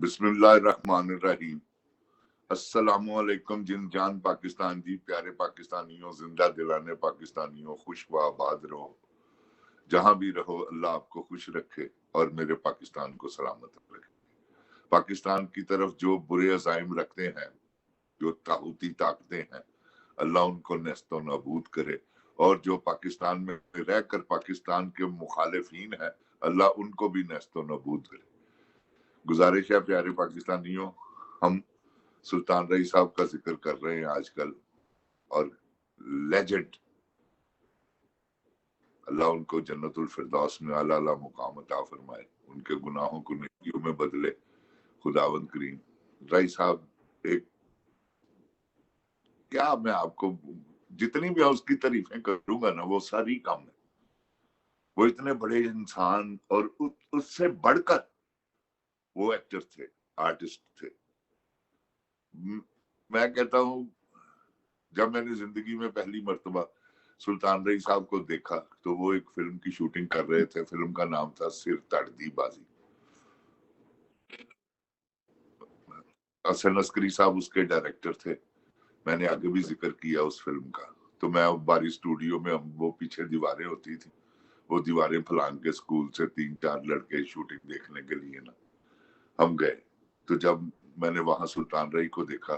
बिस्मिल्लाहिर्रहमानिर्रहीम। अस्सलामुअलैकुम जिन जान पाकिस्तान जी, प्यारे पाकिस्तानियों, जिंदा दिलाने पाकिस्तानियों, खुश व आबाद रहो। जहां भी रहो अल्लाह आपको खुश रखे और मेरे पाकिस्तान को सलामत रखे। पाकिस्तान की तरफ जो बुरे अज़ाइम रखते हैं, जो ताऊती ताकतें हैं, अल्लाह उनको नेस्तो नाबूद करे, और जो पाकिस्तान में रहकर पाकिस्तान के मुखालिफिन हैं, अल्लाह उनको भी नेस्तो नाबूद करे। गुजारिश है प्यारे पाकिस्तानियों, हम सुल्तान रईस साहब का जिक्र कर रहे हैं आजकल, और लेजेंड, अल्लाह उनको जन्नतुल फिरदौस में आला आला मुकाम अता फरमाए, उनके गुनाहों को नेकियों में बदले खुदावंद करीम। रईस साहब एक, क्या मैं आपको जितनी भी उसकी तारीफें करूंगा ना वो सारी कम है। वो इतने बड़े इंसान और उससे बढ़कर वो एक्टर थे, आर्टिस्ट थे। मैं कहता हूं, जब मैंने जिंदगी में पहली मर्तबा सुल्तान रईस साहब को देखा तो वो एक फिल्म की शूटिंग कर रहे थे। फिल्म का नाम था सिर तड़दी बाजी। हसन अस्करी साहब उसके डायरेक्टर थे। मैंने आगे भी जिक्र किया उस फिल्म का। तो मैं बारी स्टूडियो में, वो पीछे दीवारें होती थी, वो दीवारें फलांग के स्कूल से 3-4 लड़के शूटिंग देखने के लिए ना हम गए। तो जब मैंने वहां सुल्तान रईस को देखा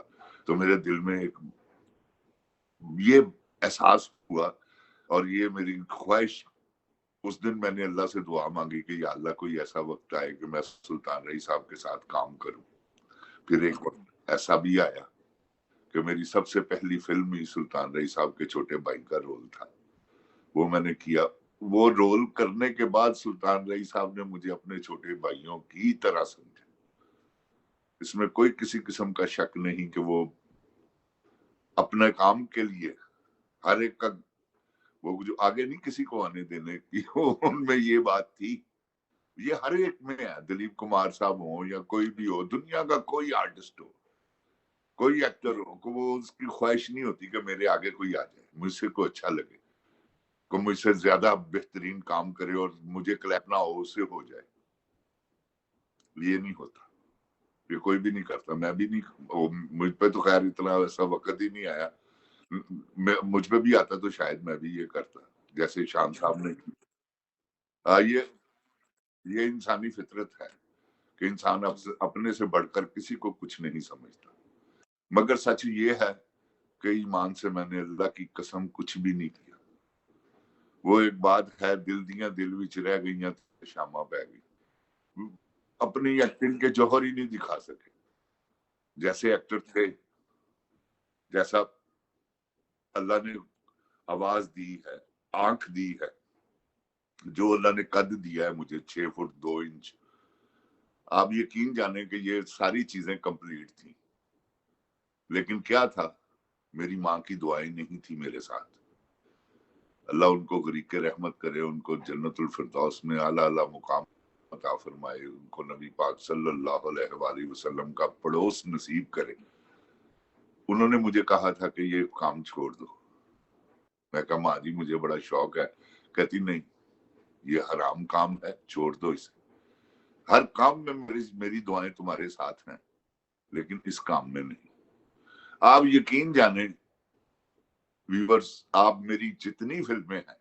तो मेरे दिल में एक ये एहसास हुआ, और ये मेरी ख्वाहिश, उस दिन मैंने अल्लाह से दुआ मांगी कि या अल्लाह कोई ऐसा वक्त आए कि मैं सुल्तान रईस साहब के साथ काम करूं। फिर एक वक्त ऐसा भी आया कि मेरी सबसे पहली फिल्म ही सुल्तान रईस साहब के छोटे भाई का रोल था। वो मैंने किया। वो रोल करने के बाद सुल्तान रईस साहब ने मुझे अपने छोटे भाइयों की तरह समझा। इसमें कोई किसी किस्म का शक नहीं कि वो अपने काम के लिए हर एक का, वो जो आगे नहीं किसी को आने देने की, उनमें ये बात थी। ये हर एक में है, दिलीप कुमार साहब हो या कोई भी हो, दुनिया का कोई आर्टिस्ट हो, कोई एक्टर हो, को वो उसकी ख्वाहिश नहीं होती कि मेरे आगे कोई आ जाए, मुझसे कोई अच्छा लगे, को मुझसे ज्यादा बेहतरीन काम करे और मुझे कल्पना हो उससे हो जाए। ये नहीं होता, ये कोई भी नहीं करता, मैं भी नहीं। मुझ पे तो खैर इतना ऐसा वक्त ही नहीं आया। मुझ पे भी आता तो शायद मैं भी ये करता, जैसे शान साहब ने किया। ये इंसानी फितरत है कि इंसान अपने से बढ़कर किसी को कुछ नहीं समझता। मगर सच ये है कि ईमान से मैंने अल्लाह की कसम कुछ भी नहीं किया। वो एक बात है, दिल दियां दिल विच रह गईयां ते शामा पै गई। अपनी एक्टिंग के जौहर ही नहीं दिखा सके। जैसे एक्टर थे, जैसा अल्लाह ने आवाज दी है, आंख दी है, जो अल्लाह ने कद दिया है मुझे 6 फुट 2 इंच, आप यकीन जाने कि ये सारी चीजें कंप्लीट थी। लेकिन क्या था, मेरी माँ की दुआएं नहीं थी मेरे साथ। अल्लाह उनको गरीक रहमत करे, उनको जन्नतुल फिरदौस में आला आला मुकाम अता फरमाए, उनको नबी पाक सल्लल्लाहु अलैहि वसल्लम का पड़ोस नसीब करे। उन्होंने मुझे कहा था कि ये काम छोड़ दो। मैं कहा माँ जी मुझे बड़ा शौक है। कहती नहीं, ये हराम काम है, छोड़ दो इसे। हर काम में मेरी दुआएं तुम्हारे साथ हैं, लेकिन इस काम में नहीं। आप यकीन जाने व्यूअर्स, आप मेरी जितनी फिल्में हैं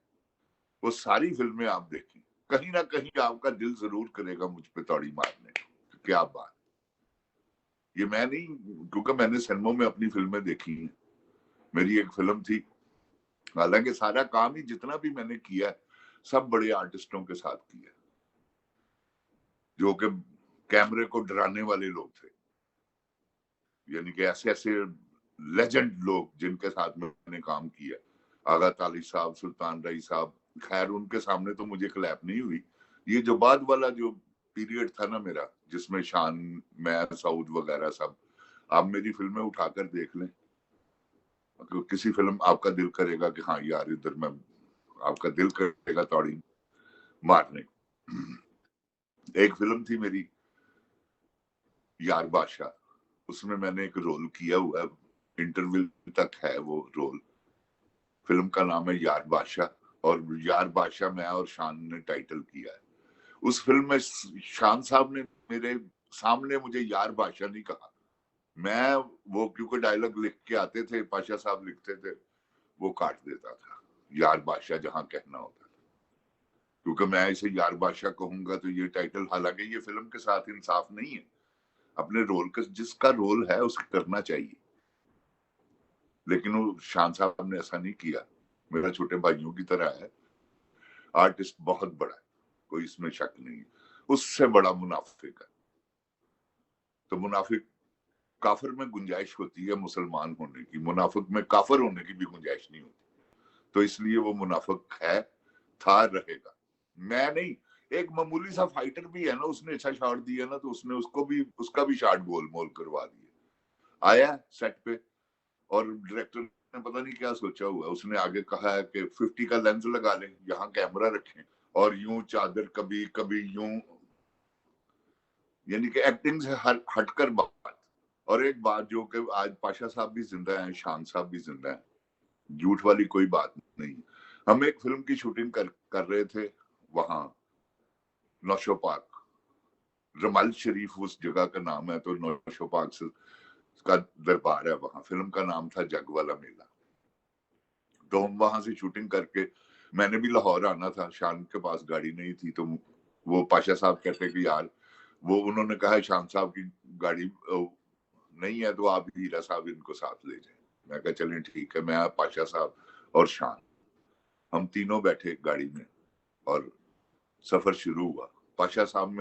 वो सारी फिल्में आप देखें, कहीं ना कहीं आपका दिल जरूर करेगा मुझ पे तौड़ी मारने को। क्या बात, ये मैं नहीं, क्योंकि मैंने सिनेमा में अपनी फिल्में देखी हैं। मेरी एक फिल्म थी, हालांकि सारा काम ही जितना भी मैंने किया है सब बड़े आर्टिस्टों के साथ किया, जो कि कैमरे को डराने वाले लोग थे, यानी कि ऐसे ऐसे लेजेंड लोग जिनके साथ मैंने काम किया। आगा ताली साहब, सुल्तान रईस साहब, खैर उनके सामने तो मुझे क्लैप नहीं हुई। ये जो बाद वाला जो पीरियड था ना मेरा, जिसमें शान, मैं, सऊद वगैरह सब, आप मेरी फिल्में उठाकर देख लें, किसी फिल्म आपका दिल करेगा कि हाँ यार इधर मैं, आपका दिल करेगा तौड़ी मारने को। एक फिल्म थी मेरी यार बादशाह, उसमें मैंने एक रोल किया हुआ है, इंटरव्यू तक है वो रोल। फिल्म का नाम है यार बादशाह, और यार बादशाह मैं और शान ने टाइटल किया है। उस फिल्म में शान साहब ने मेरे सामने मुझे यार बादशाह नहीं कहा। मैं वो क्योंकि डायलॉग लिख के आते थे, पाशा साहब लिखते थे, वो काट देता था यार बादशाह जहां कहना होता था, क्योंकि मैं इसे यार बादशाह कहूंगा तो ये टाइटल, हालांकि ये फिल्म के साथ इंसाफ नहीं है, अपने रोल का जिसका रोल है उसको करना चाहिए, लेकिन वो शान साहब ने ऐसा नहीं किया। मेरा छोटे भाइयों की तरह है, आर्टिस्ट बहुत बड़ा है, कोई इसमें शक नहीं है, उससे बड़ा मुनाफिक है। तो मुनाफिक काफिर में गुंजाइश होती है मुसलमान होने की, मुनाफिक में काफिर होने की भी गुंजाइश नहीं होती, तो इसलिए वो मुनाफिक है, था, रहेगा। मैं नहीं, एक मामूली सा फाइटर भी है ना, उसने अच्छा शॉट दिया ना, तो उसने उसका भी शॉट गोल मोल करवा दिया। आया सेट पे और डायरेक्टर ने पता नहीं क्या सोचा हुआ, उसने आगे कहा है कि 50 का लेंस लगा लें, यहाँ कैमरा रखें और यूं चादर कभी कभी यूं, यानी कि एक्टिंग से हटकर बात। और एक बात जो कि आज पाशा साहब भी जिंदा हैं, शान साहब भी जिंदा हैं, झूठ वाली कोई बात नहीं। हम एक फिल्म की शूटिंग कर रहे थे वहां नौशो पार्क, रमल शरीफ उस जगह का नाम है, तो नौशो पार्क से का दरबार है वहां। फिल्म का नाम था जग वाला मेला। तो हम वहां से शूटिंग करके, मैंने भी लाहौर आना था, शान के पास गाड़ी नहीं थी, तो वो पाशा साहब कहते कि यार, वो उन्होंने कहा शान साहब की गाड़ी नहीं है तो आप हीरा साहब इनको साथ ले जाए। मैं कहा चलें ठीक है। मैं, पाशा साहब और शान, हम तीनों बैठे गाड़ी में और सफर शुरू हुआ। पाशा साहब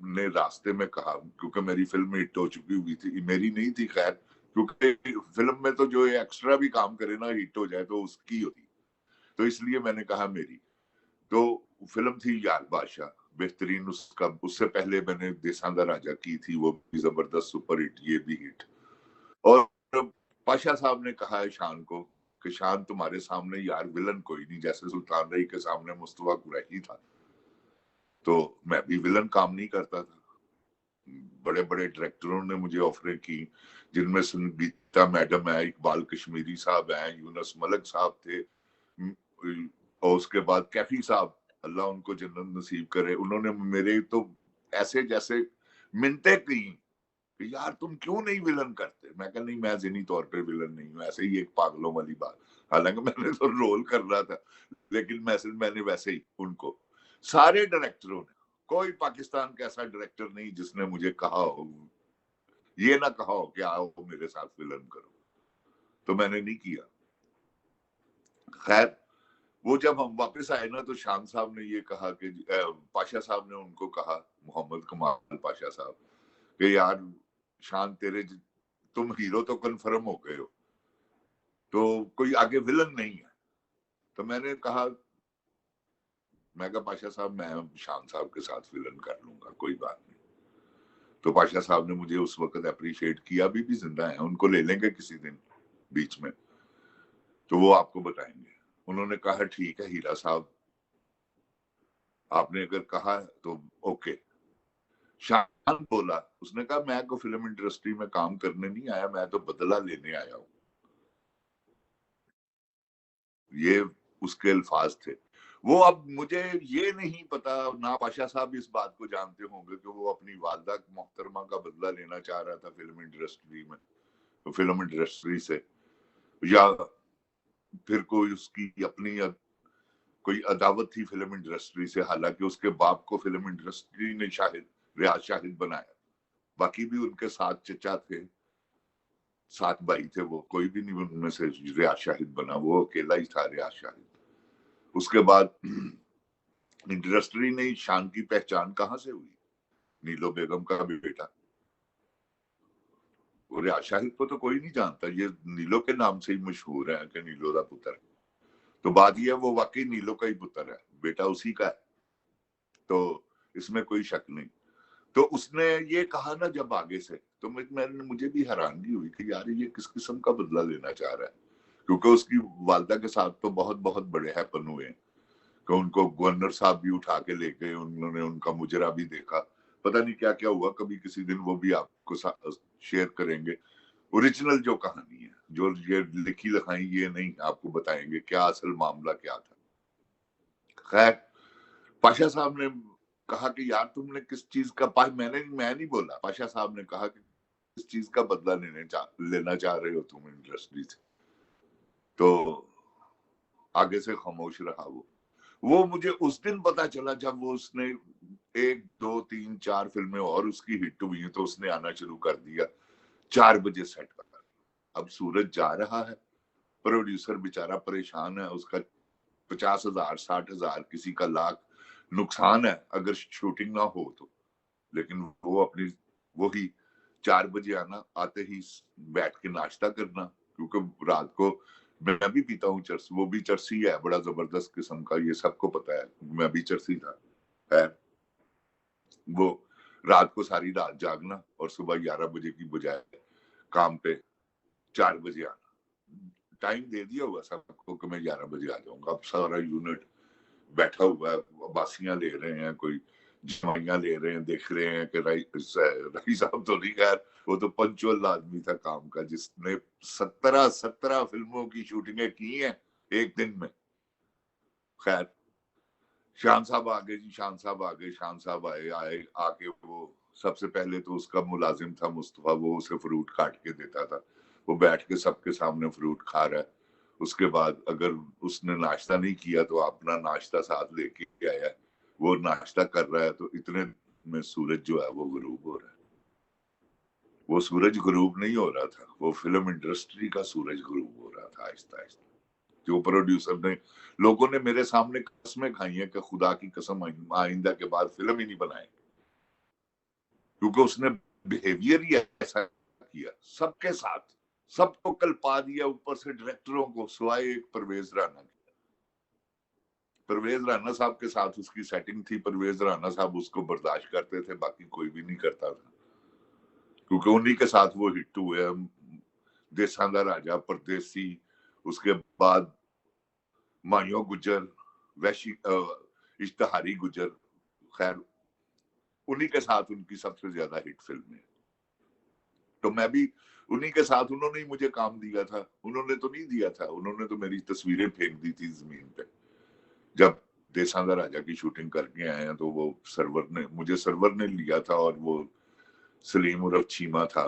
ने रास्ते में कहा, क्योंकि मेरी फिल्म हिट हो चुकी हुई थी, मेरी नहीं थी खैर, क्योंकि फिल्म में तो जो एक्स्ट्रा भी काम करे ना हिट हो जाए तो उसकी होती, तो इसलिए मैंने कहा मेरी। तो फिल्म थी यार बादशाह, बेहतरीन। उसका उससे पहले मैंने देसांदा राजा की थी, वो भी जबरदस्त सुपर हिट, ये भी हिट। और पाशा साहब ने कहा है शान को कि शान तुम्हारे सामने यार विलन कोई नहीं, जैसे सुल्तान रही के सामने मुस्तफा कुरैशी था, तो मैं भी विलन काम नहीं करता था। बड़े बड़े डायरेक्टरों ने मुझे ऑफरें की, जिनमें संगीता मैडम है, इकबाल कश्मीरी साहब हैं, यूनुस मलिक साहब थे, और उसके बाद कैफी साहब, अल्लाह उनको जन्नत नसीब करे, उन्होंने मेरे तो ऐसे जैसे मिन्नतें की कि यार तुम क्यों नहीं विलन करते। मैं कहा नहीं, मैं ज़हनी तौर पे विलन नहीं हूँ, ऐसे ही एक पागलों वाली बात। हालांकि मैंने तो रोल कर रहा था, लेकिन मैंने वैसे ही उनको, सारे डायरेक्टरों ने, कोई पाकिस्तान का ऐसा डायरेक्टर नहीं जिसने मुझे कहा हो, ये ना कहा हो कि आओ मेरे साथ विलन करो, तो मैंने नहीं किया। खैर, वो जब हम वापस आए ना, तो शान साहब ने ये कहा कि पाशा साहब ने उनको कहा, मोहम्मद कमाल पाशा साहब, कि यार शान तुम हीरो तो कन्फर्म हो गए हो, तो कोई आगे विलन नहीं है। तो मैंने कहा, मैं कहा पाशा साहब मैं शान साहब के साथ विलन कर लूंगा, कोई बात नहीं। तो पाशा साहब ने मुझे उस वक्त अप्रिशिएट किया, अभी भी जिंदा है, उनको ले लेंगे किसी दिन बीच में, तो वो आपको बताएंगे। उन्होंने कहा ठीक है हीरा साहब, आपने अगर कहा तो ओके। शान बोला, उसने कहा मैं को फिल्म इंडस्ट्री में काम करने नहीं आया, मैं तो बदला लेने आया हूं। ये उसके अल्फाज थे। वो, अब मुझे ये नहीं पता, ना पाशा साहब इस बात को जानते होंगे कि वो अपनी वालदा मोहतरमा का बदला लेना चाह रहा था फिल्म इंडस्ट्री में, तो फिल्म इंडस्ट्री से, या फिर कोई उसकी अपनी कोई अदावत थी फिल्म इंडस्ट्री से। हालांकि उसके बाप को फिल्म इंडस्ट्री ने रियाज शाहिद बनाया, बाकी भी उनके साथ चचा थे, 7 भाई थे, वो कोई भी नहीं उनमें से रियाज शाहिद बना, वो अकेला ही था रियाज शाहिद। उसके बाद इंडस्ट्री ने शान की पहचान कहां से हुई, नीलो बेगम का भी बेटा, और रियाज शाहिद को तो कोई नहीं जानता, ये नीलो के नाम से ही मशहूर है कि नीलो का पुत्र। तो बात ये है, वो वाकई नीलो का ही पुत्र है, बेटा उसी का है, तो इसमें कोई शक नहीं। तो उसने ये कहा ना जब आगे से, तो मुझे भी हैरानगी हुई कि यार ये किस किस्म का बदला लेना चाह रहा है, क्योंकि उसकी वालदा के साथ तो बहुत बहुत बड़े हैपन हुए, कि उनको गवर्नर साहब भी उठा के ले गए, उन्होंने उनका मुजरा भी देखा, पता नहीं क्या क्या हुआ, कभी किसी दिन वो भी आपको शेयर करेंगे, ओरिजिनल जो कहानी है, जो ये लिखी लिखाई ये नहीं, आपको बताएंगे क्या असल मामला क्या था। खैर, पाशा साहब ने کہا کہ یار تم نے کس چیز کا میں نہیں بولا، پاشا صاحب نے کہا کہ کس چیز کا بدلہ لینا چاہ رہے ہو تم انڈسٹری سے. تو آگے سے خاموش رہا. وہ مجھے اس دن پتا چلا جب وہ اس نے 1 2 3 4 فلمیں اور اس کی ہٹ ہوئی ہیں تو اس نے آنا شروع کر دیا 4 بجے سیٹ پر. اب سورج جا رہا ہے، پروڈیوسر بیچارہ پریشان ہے، اس کا 50,000 60,000 کسی کا لاکھ نقصان ہے اگر شوٹنگ نہ ہو تو. لیکن وہ اپنی وہی 4 بجے آنا، آتے ہی بیٹھ کے ناشتہ کرنا، کیونکہ رات کو میں بھی پیتا ہوں چرس، وہ بھی چرسی ہے بڑا زبردست قسم کا، یہ سب کو پتا ہے، میں بھی چرسی تھا. وہ رات کو ساری رات جاگنا اور صبح 11 بجے کی بجائے کام پہ 4 بجے آنا. ٹائم دے دیا ہوا سب کو کہ میں 11 بجے آ جاؤں گا. اب سارا یونٹ بیٹھا ہوا ہے، باسیاں لے رہے ہیں، کوئی جمائیاں لے رہے ہیں، دیکھ رہے ہیں کہ رئی صاحب تو نہیں، خیر وہ تو پنچول آدمی تھا کام کا، جس نے 17 فلموں کی شوٹنگیں کی ہیں ایک دن میں. خیر شان صاحب آگے جی، شان صاحب آگے، شان صاحب آئے آ کے وہ سب سے پہلے تو اس کا ملازم تھا مصطفیٰ، وہ اسے فروٹ کاٹ کے دیتا تھا، وہ بیٹھ کے سب کے سامنے فروٹ کھا رہا ہے. اس کے بعد اگر اس نے ناشتہ نہیں کیا تو اپنا ناشتہ ساتھ لے کے آیا، وہ ناشتہ کر رہا ہے تو اتنے میں سورج جو ہے وہ غروب ہو رہا ہے. وہ سورج غروب نہیں ہو رہا تھا، وہ فلم انڈسٹری کا سورج غروب ہو رہا تھا آہستہ آہستہ. جو پروڈیوسر نے، لوگوں نے میرے سامنے قسمیں کھائی ہیں کہ خدا کی قسم آئندہ کے بعد فلم ہی نہیں بنائے، کیونکہ اس نے بیہیویئر ہی ایسا کیا سب کے ساتھ، سب کو کل پا دیا، اوپر سے ڈائریکٹروں کو، سوائے ایک پرویز رانا کی. پرویز رانا صاحب کے ساتھ اس کی سیٹنگ تھی، پرویز رانا صاحب اس کو برداشت کرتے تھے، باقی کوئی بھی نہیں کرتا تھا، کیونکہ انہی کے ساتھ وہ ہٹ ہوئے. دیساں دا راجا، پردیسی، اس کے بعد مایوں گجر، ویشی اشتہاری گجر، خیر انہی کے ساتھ ان کی سب سے زیادہ ہٹ فلم ہے. تو میں بھی انہی کے ساتھ، انہوں نے مجھے کام دیا تھا، انہوں نے تو نہیں دیا تھا، انہوں نے تو میری تصویریں پھینک دی تھی زمین پہ. جب دیساں دا راجا کی شوٹنگ کر کے آئے ہیں تو وہ سرور نے لیا تھا، اور وہ سلیم عرف چیمہ تھا،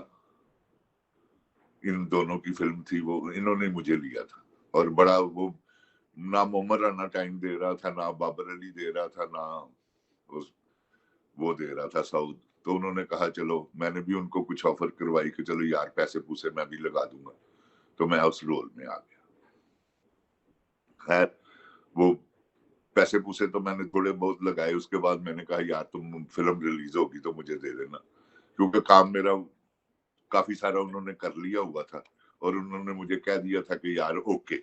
ان دونوں کی فلم تھی، وہ انہوں نے مجھے لیا تھا. اور بڑا وہ نہ محمد رانا ٹائم دے رہا تھا، نہ بابر علی دے رہا تھا، نہ وہ دے رہا تھا سعود. تو انہوں نے کہا چلو، میں نے بھی ان کو کچھ آفر کروائی کہ چلو یار پیسے پوسے میں بھی لگا دوں گا، تو میں اس رول میں آ گیا. خیر وہ پیسے پوسے تو میں نے تھوڑے بہت لگائے. اس کے بعد میں نے کہا یار تم فلم ریلیز ہوگی تو مجھے دے دینا، کیونکہ کام میرا کافی سارا انہوں نے کر لیا ہوا تھا، اور انہوں نے مجھے کہہ دیا تھا کہ یار اوکے.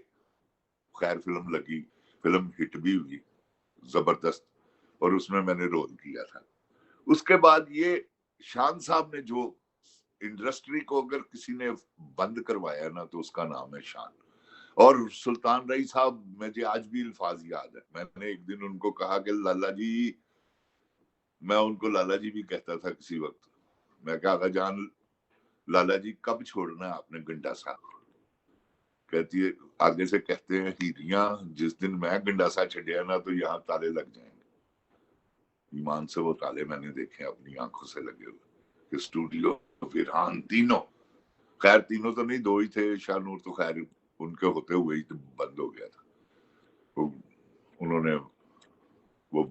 خیر فلم لگی، فلم ہٹ بھی ہوئی زبردست، اور اس میں نے رول کیا تھا. اس کے بعد یہ شان صاحب نے جو انڈسٹری کو اگر کسی نے بند کروایا نا تو اس کا نام ہے شان. اور سلطان رئی صاحب، مجھے آج بھی الفاظ یاد ہے، میں نے ایک دن ان کو کہا کہ لالا جی، میں ان کو لالا جی بھی کہتا تھا کسی وقت، میں کہا آقا جان لالا جی کب چھوڑنا ہے آپ نے گنڈاسا؟ کہتی ہے آگے سے کہتے ہیں ہیریاں، جس دن میں گنڈاسا چھڑیا نا تو یہاں تالے لگ جائیں گے. ایمان سے وہ تالے میں نے دیکھے اپنی آنکھوں سے لگے ہوئے کہ اسٹوڈیو ویران تینوں، خیر تینوں تو نہیں، 2 ہی تھے، شاہ نور تو خیر ان کے ہوتے ہوئے ہی بند ہو گیا تھا. انہوں نے وہ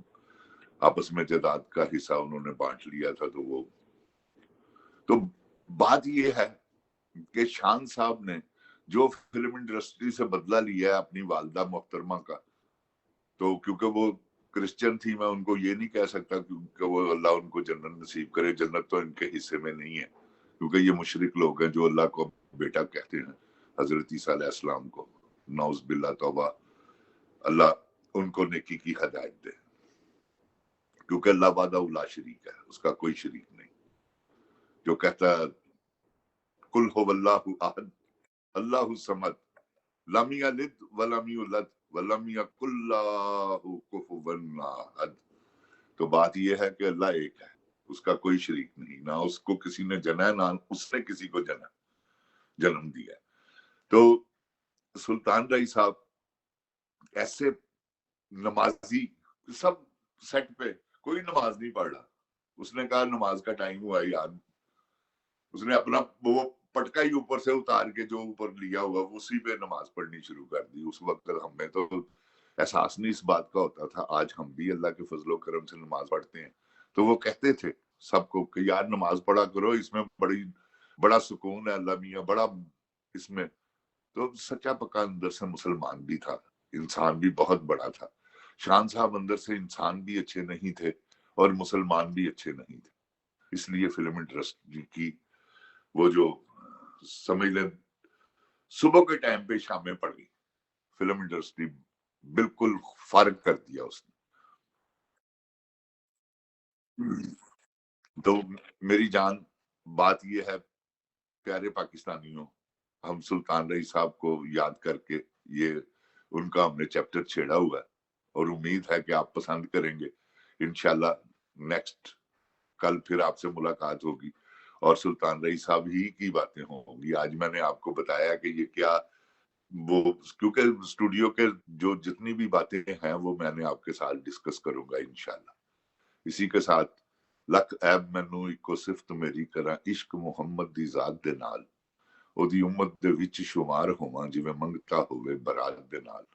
آپس میں جائیداد کا حصہ انہوں نے بانٹ لیا تھا. تو بات یہ ہے کہ شان صاحب نے جو فلم انڈسٹری سے بدلہ لیا ہے اپنی والدہ محترمہ کا، تو کیونکہ وہ کرسچن تھی، میں ان کو یہ نہیں کہہ سکتا کیونکہ وہ اللہ ان کو جنت نصیب کرے، جنت تو ان کے حصے میں نہیں ہے، کیونکہ یہ مشرک لوگ ہیں جو اللہ کو بیٹا کہتے ہیں، حضرت عیسیٰ علیہ السلام کو، نعوذ باللہ، توبہ، اللہ ان کو نیکی کی ہدایت دے، کیونکہ اللہ وحدہ لا شریک ہے، اس کا کوئی شریک نہیں. جو کہتا ہے قل هو اللہ احد اللہ الصمد لم یلد ولم یولد ولم یکن لہ کفوا احد. تو بات یہ ہے کہ اللہ ایک ہے، اس کا کوئی شریک نہیں، نہ اس کو کسی نے جنا ہے، نہ اس نے کسی کو جنم دیا. تو سلطان رئی صاحب ایسے نمازی، سب سیٹ پہ कोई नमाज नहीं पढ़ रहा। उसने कहा नमाज का टाइम हुआ यार, उसने अपना वो पटका ही ऊपर से उतार के जो ऊपर लिया हुआ उसी पे नमाज पढ़नी शुरू कर दी। उस वक्त हमें तो एहसास नहीं इस बात का होता था, आज हम भी अल्लाह के फजलो करम से नमाज पढ़ते हैं। तो वो कहते थे सबको कि यार नमाज पढ़ा करो, इसमें बड़ा सुकून है, अल्लाह मियाँ बड़ा इसमें। तो सच्चा पक्का अंदर से मुसलमान भी था, इंसान भी बहुत बड़ा था। शान साहब अंदर से इंसान भी अच्छे नहीं थे और मुसलमान भी अच्छे नहीं थे। इसलिए फिल्म इंडस्ट्री की वो जो समझ लें सुबह के टाइम पे शामें पड़ गई, फिल्म इंडस्ट्री बिल्कुल फारग कर दिया उसने। तो मेरी जान बात ये है प्यारे पाकिस्तानियों, हम सुल्तान रही साहब को याद करके ये उनका हमने चैप्टर छेड़ा हुआ है और उम्मीद है कि आप पसंद करेंगे। इंशाल्लाह नेक्स्ट कल फिर आपसे मुलाकात होगी और सुल्तान रही साहब ही की बातें होंगी। आज मैंने आपको बताया कि ये क्या वो, क्योंकि स्टूडियो के जो जितनी भी बातें हैं वो मैंने आपके साथ डिस्कस करूंगा इंशाल्लाह। इसी के साथ लख ऐब मैनू इको सिफ्त मेरी करा इश्क मुहम्मद दी जात दे नाल ओदी उम्मत दे विच शुमार होवां जिवें मंगता होवे बरात दे नाल।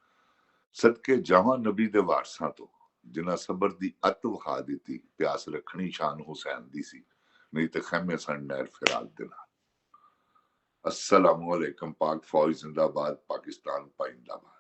सदके जावां नबी दे वारसां तो जिन्हां सबर दी अत वखा दित्ती, प्यास रखनी शान हुसैन दी सी, नहीं ते खैमे सन नहर फिरात दे नाल। अस्सलामु अलैकुम। पाक फौज जिंदाबाद, पाकिस्तान पाइंदाबाद।